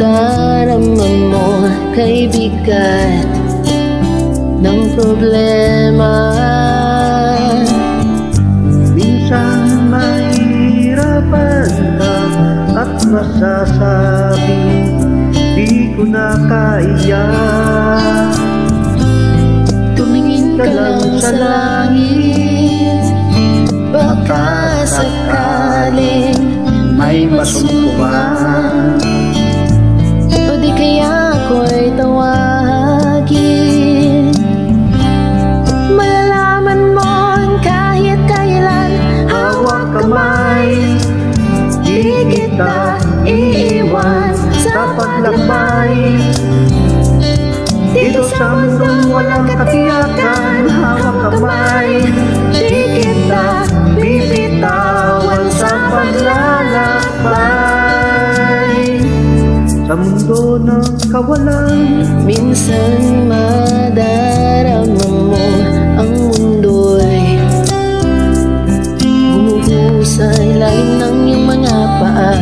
madarama mo kay bigat ng problema. Minsan mahirapan ka at masasabi di ko na kaya. Tumingin ka lang sa langit, baka sakaling may masumpukan. O di kaya ako'y tawagin. Malalaman mo kahit kailan, Hawak kamay, di kita iiwan sa paglakbay. Dito sa mundong walang katiyakan, hawak kamay, di kita bibitawan sa paglalakbay. Sa mundo ng kawalan, minsan madarama mo ang mundo'y bumuhusay lalim ng iyong mga paa.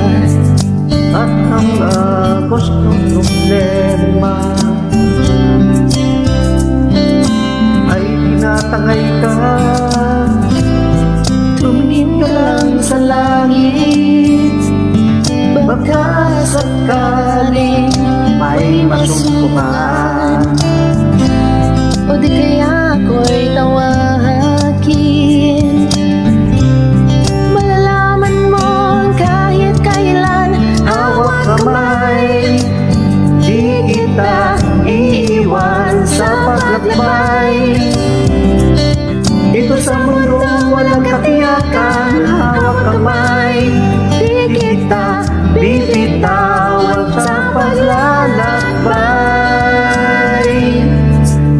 at ang agos ng problema ay tinatangay ka. Tumingin ka lang sa langit, baka sakaling May masumpukan. o di kaya ako'y tawagin. Malalaman mo kahit kailan, Hawak kamay, di kita iiwan sa paglakbay. Dito sa mundo walang katiyakan, hawak kamay, di kita bibitawan sa paglalakbay.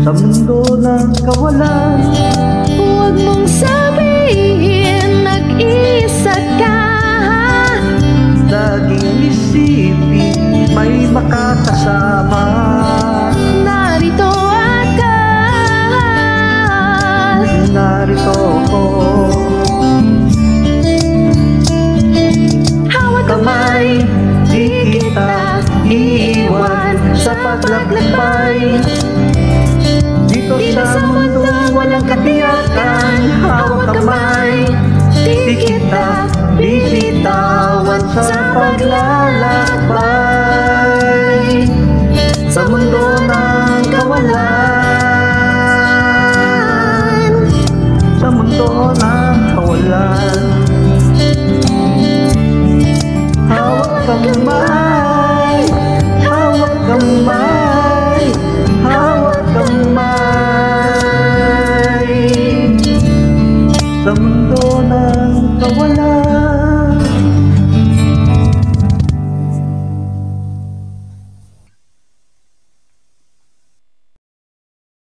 Sa mundo ng kawalan, huwag mong sabihin nag-isa ka. laging isipin may makakasama. Narito ako, Narito ako, hawak kamay, di kita iiwan sa paglakbay. Dito sa mundo walang katiyakan, hawak kamay, di kita bibitawan sa paglakbay.